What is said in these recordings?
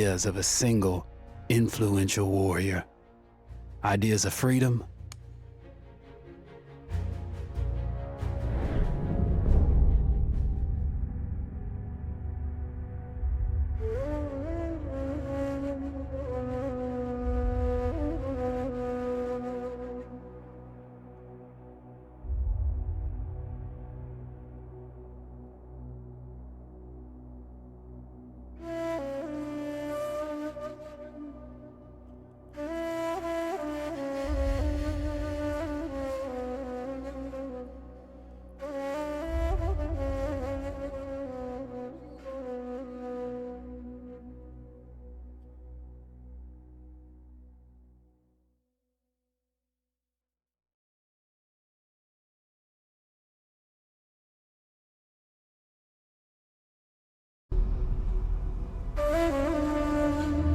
ideas of a single, influential warrior. Ideas of freedom,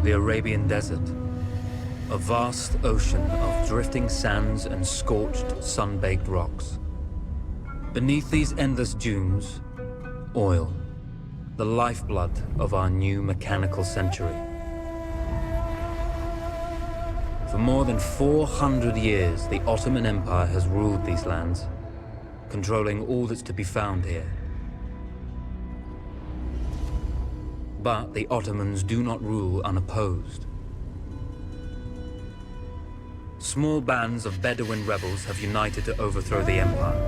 The Arabian Desert, a vast ocean of drifting sands and scorched, sun-baked rocks. Beneath these endless dunes, oil, the lifeblood of our new mechanical century. For more than 400 years, the Ottoman Empire has ruled these lands, controlling all that's to be found here. But the Ottomans do not rule unopposed. Small bands of Bedouin rebels have united to overthrow the empire.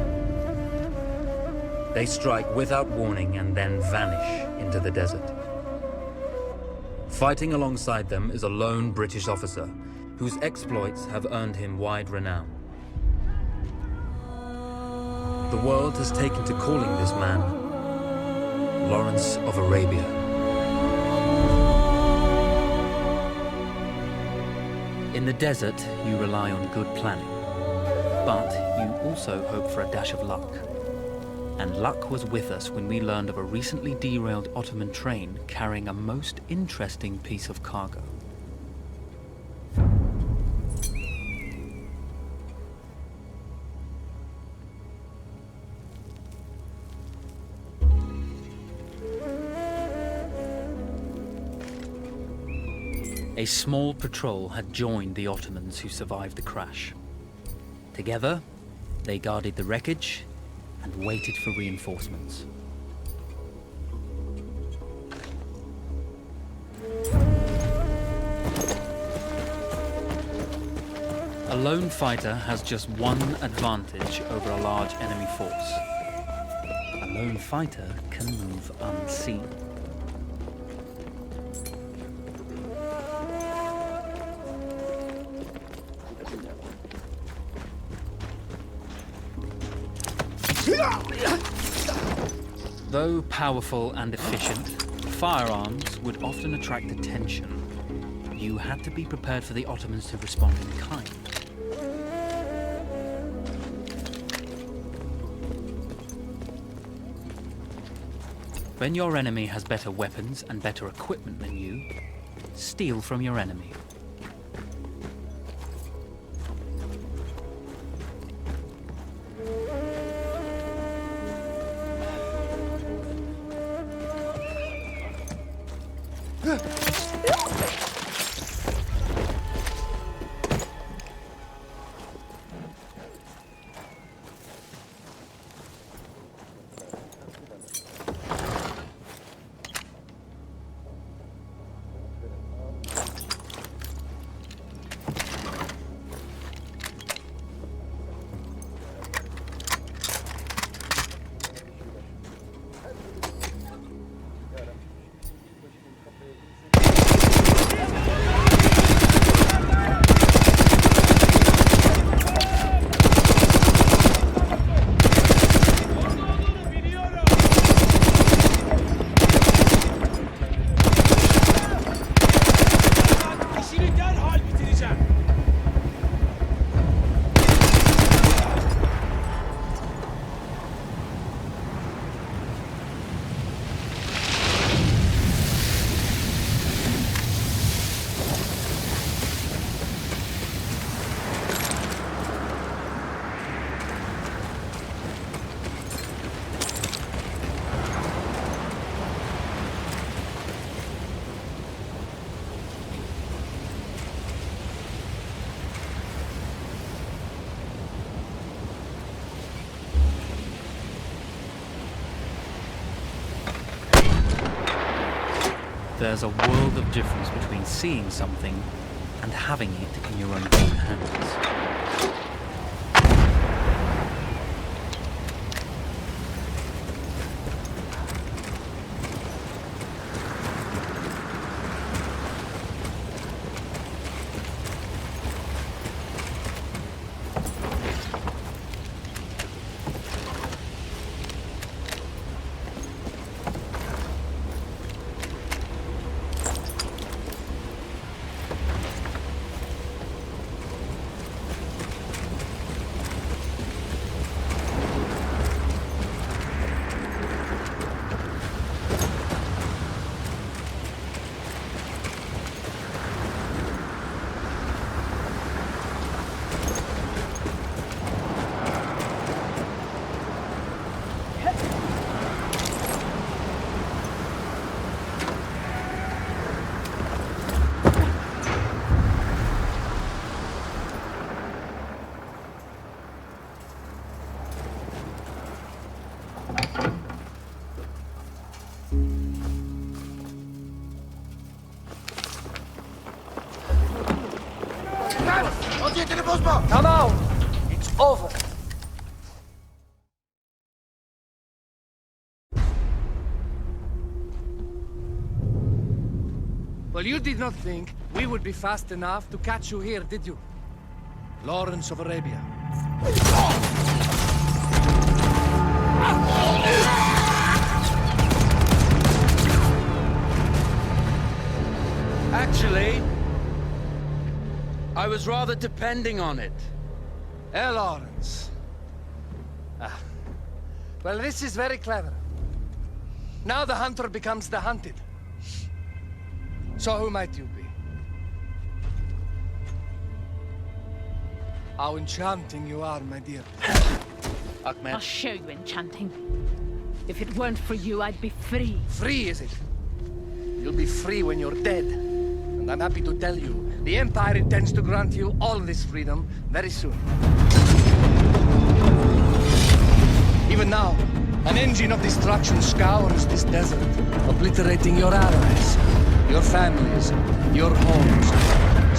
They strike without warning and then vanish into the desert. Fighting alongside them is a lone British officer whose exploits have earned him wide renown. The world has taken to calling this man Lawrence of Arabia. In the desert, you rely on good planning, but you also hope for a dash of luck. And luck was with us when we learned of a recently derailed Ottoman train carrying a most interesting piece of cargo. A small patrol had joined the Ottomans who survived the crash. Together, they guarded the wreckage and waited for reinforcements. A lone fighter has just one advantage over a large enemy force. A lone fighter can move unseen. Though powerful and efficient, firearms would often attract attention. You had to be prepared for the Ottomans to respond in kind. When your enemy has better weapons and better equipment than you, steal from your enemy. There's a world of difference between seeing something and having it in your own two hands. Come out! It's over! Well, you did not think we would be fast enough to catch you here, did you? Lawrence of Arabia. Actually, I was rather depending on it. Lawrence. Well, this is very clever. Now the hunter becomes the hunted. So who might you be? How enchanting you are, my dear. Ahmed. I'll show you enchanting. If it weren't for you, I'd be free. Free, is it? You'll be free when you're dead. And I'm happy to tell you, the Empire intends to grant you all this freedom very soon. Even now, an engine of destruction scours this desert, obliterating your allies, your families, your homes.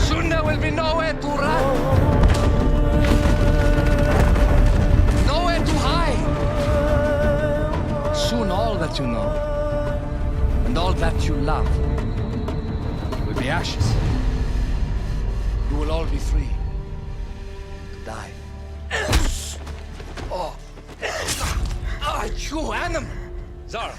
Soon there will be nowhere to run. Nowhere to hide. Soon all that you know, and all that you love, will be ashes. You will all be free to die. Oh. Ah, you animal! Zara.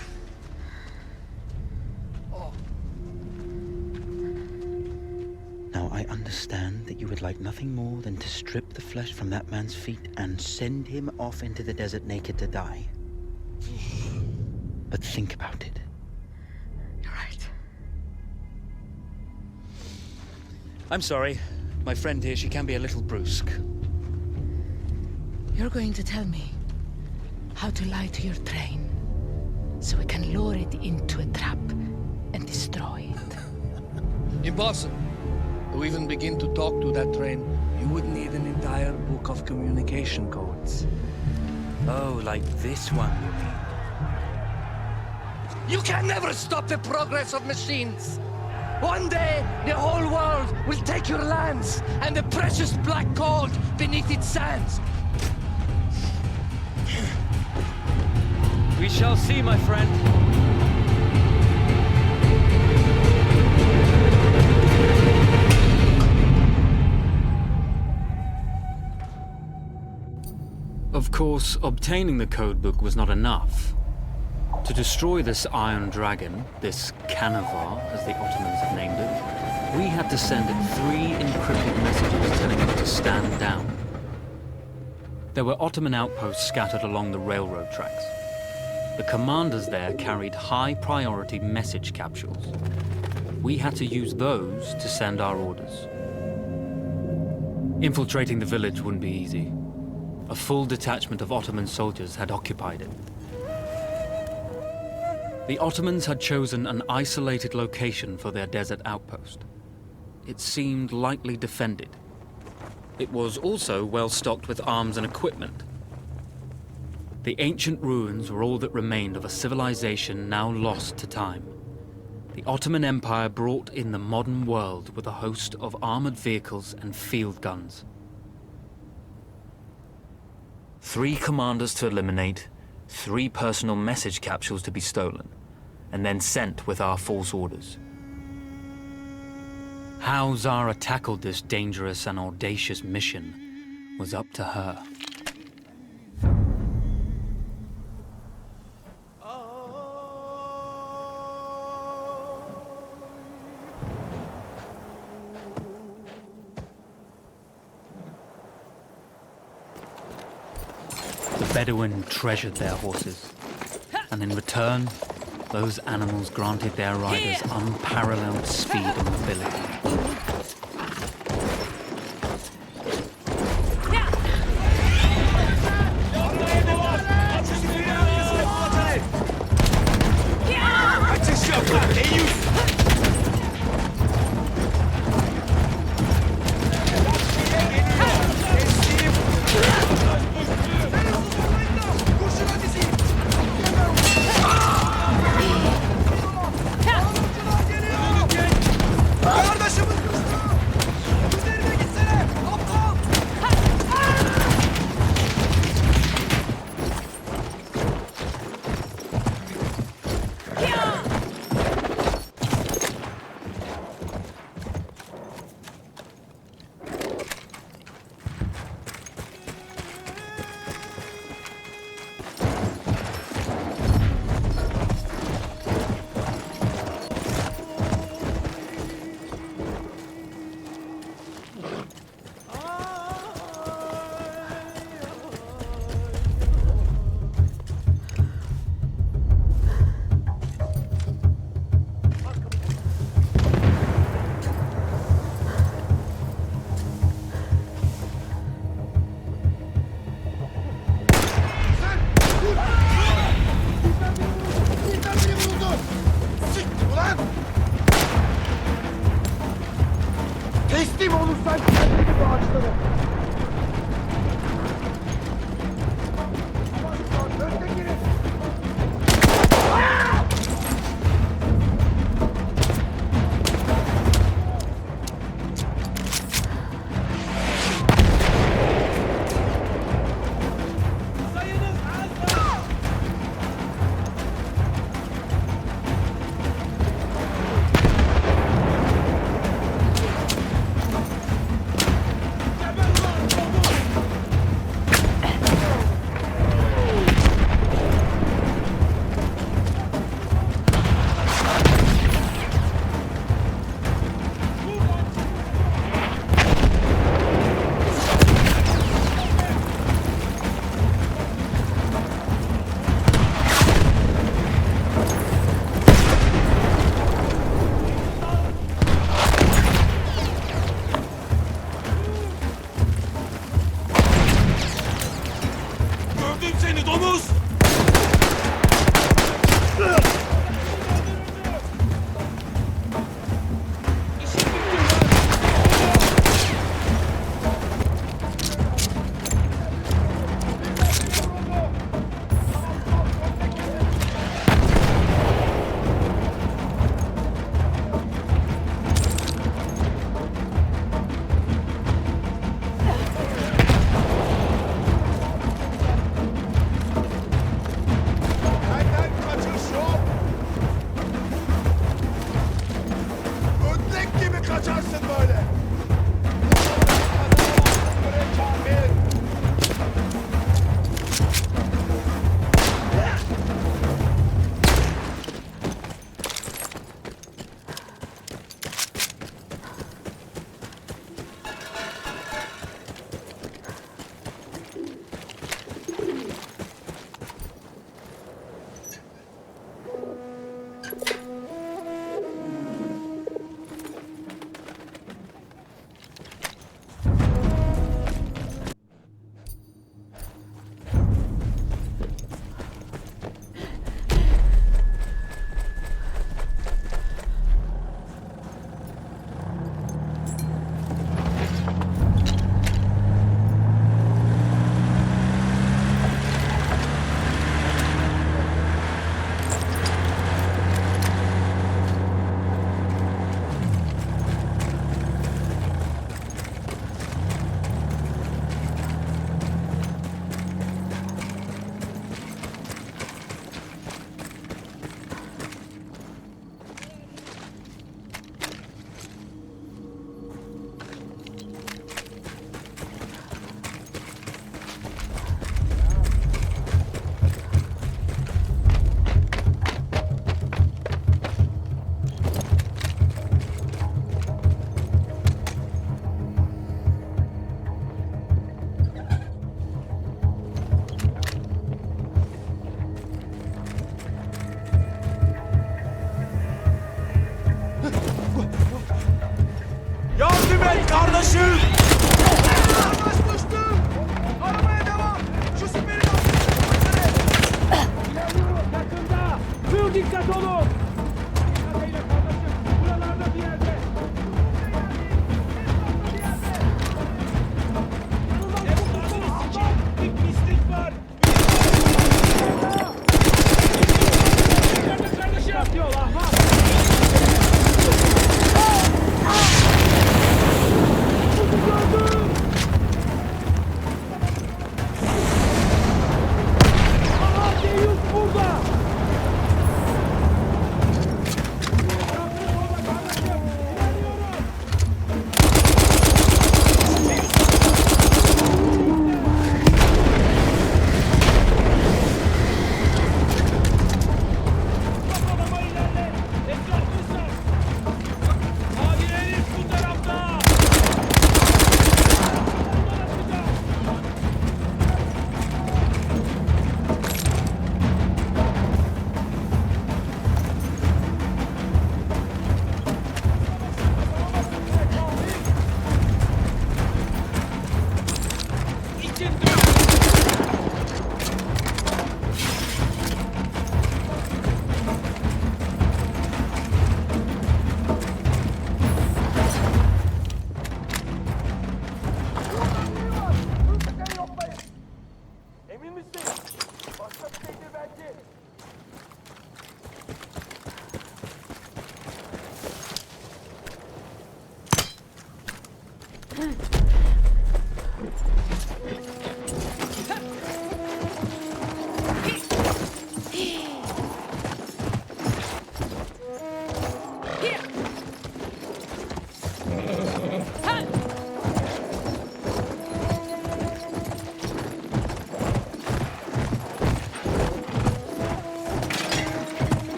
Now I understand that you would like nothing more than to strip the flesh from that man's feet and send him off into the desert naked to die. But think about it. You're right. I'm sorry. My friend here, she can be a little brusque. You're going to tell me how to lie to your train, so we can lure it into a trap and destroy it. Impossible. To even begin to talk to that train, you would need an entire book of communication codes. Oh, like this one, you mean? You can never stop the progress of machines! One day, the whole world will take your lands and the precious black gold beneath its sands. We shall see, my friend. Of course, obtaining the codebook was not enough. To destroy this Iron Dragon, this Canavar, as the Ottomans had named it, we had to send it 3 encrypted messages telling it to stand down. There were Ottoman outposts scattered along the railroad tracks. The commanders there carried high-priority message capsules. We had to use those to send our orders. Infiltrating the village wouldn't be easy. A full detachment of Ottoman soldiers had occupied it. The Ottomans had chosen an isolated location for their desert outpost. It seemed lightly defended. It was also well stocked with arms and equipment. The ancient ruins were all that remained of a civilization now lost to time. the Ottoman Empire brought in the modern world with a host of armored vehicles and field guns. 3 commanders to eliminate, 3 personal message capsules to be stolen, and then sent with our false orders. How Zara tackled this dangerous and audacious mission was up to her. The Bedouin treasured their horses, and in return, those animals granted their riders unparalleled speed and mobility. Teslim olursan kendini bağışlarım. Önde girin.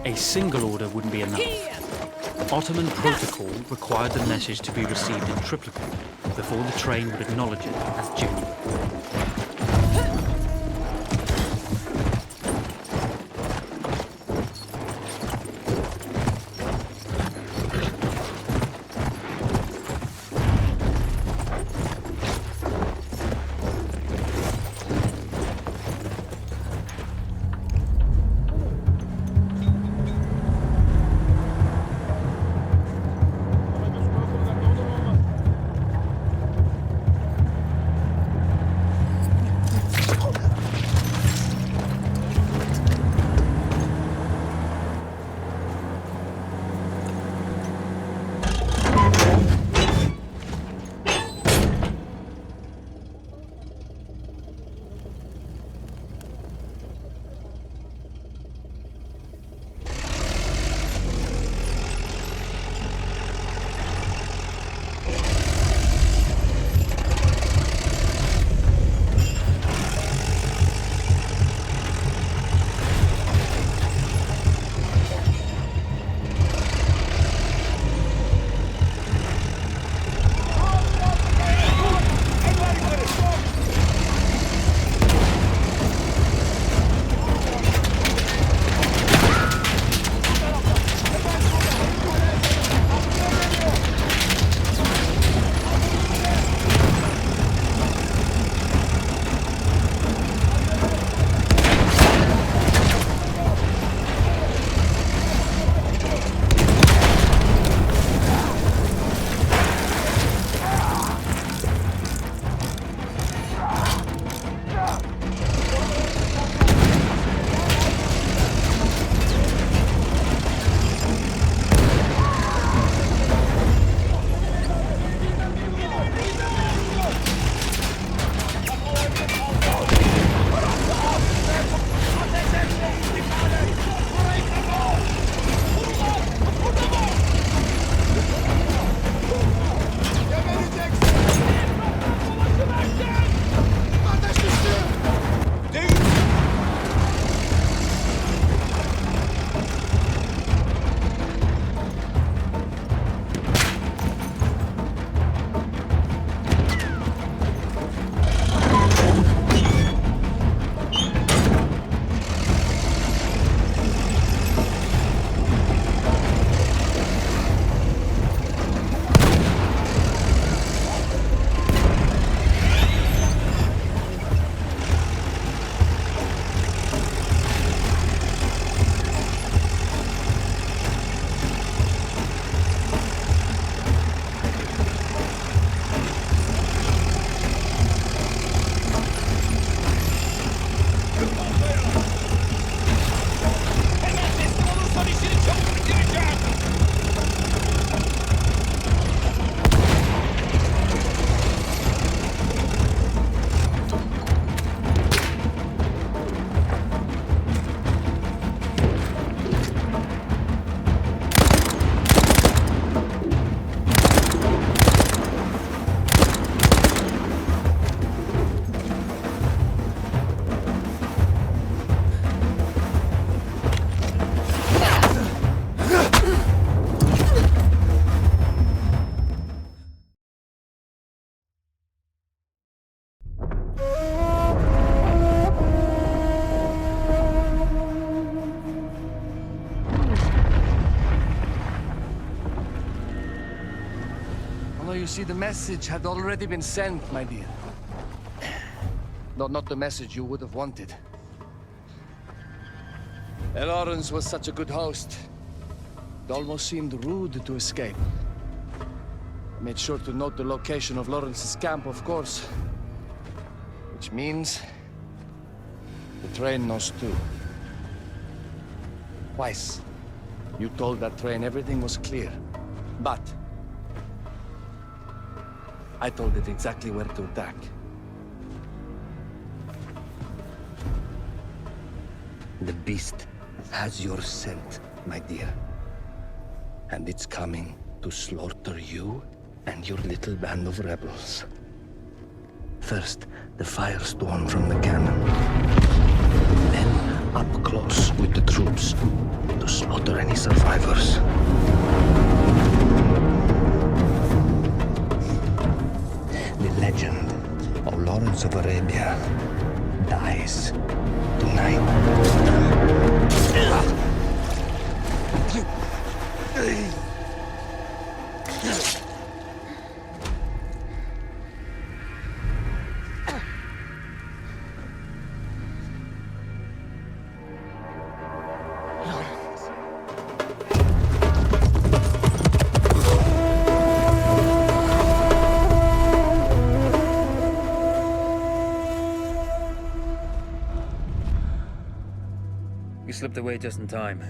A single order wouldn't be enough. Ottoman protocol required the message to be received in triplicate before the train would acknowledge it as genuine. You see, the message had already been sent, my dear. Not the message you would have wanted. Elorens was such a good host. It almost seemed rude to escape. I made sure to note the location of Lawrence's camp, of course. Which means... the train knows too. Twice, you told that train everything was clear. But... I told it exactly where to attack. The beast has your scent, my dear. And it's coming to slaughter you and your little band of rebels. First, the firestorm from the cannon. Then, up close with the troops to slaughter any survivors. The legend of Lawrence of Arabia dies tonight. You slipped away just in time.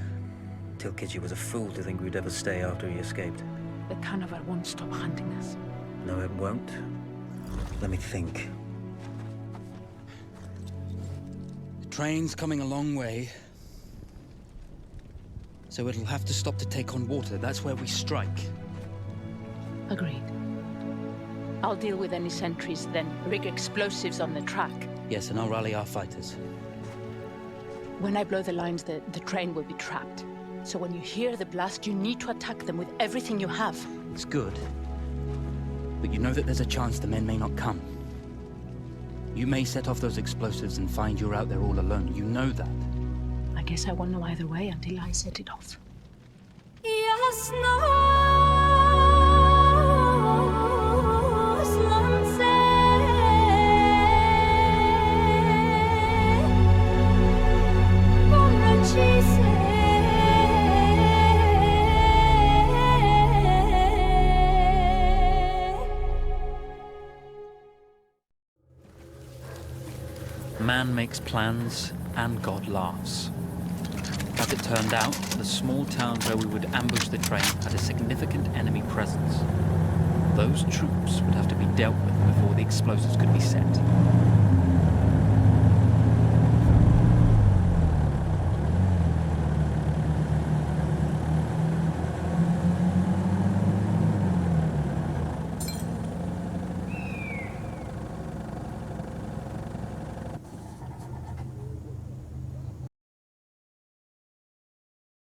Tilkitchi was a fool to think we'd ever stay after he escaped. The Canavar won't stop hunting us. No, it won't. Let me think. The train's coming a long way. So it'll have to stop to take on water. That's where we strike. Agreed. I'll deal with any sentries, then rig explosives on the track. Yes, and I'll rally our fighters. When I blow the lines, the train will be trapped. So when you hear the blast, you need to attack them with everything you have. It's good. But you know that there's a chance the men may not come. You may set off those explosives and find you're out there all alone. You know that. I guess I won't know either way until I set it off. Man makes plans, and God laughs. As it turned out, the small town where we would ambush the train had a significant enemy presence. Those troops would have to be dealt with before the explosives could be set.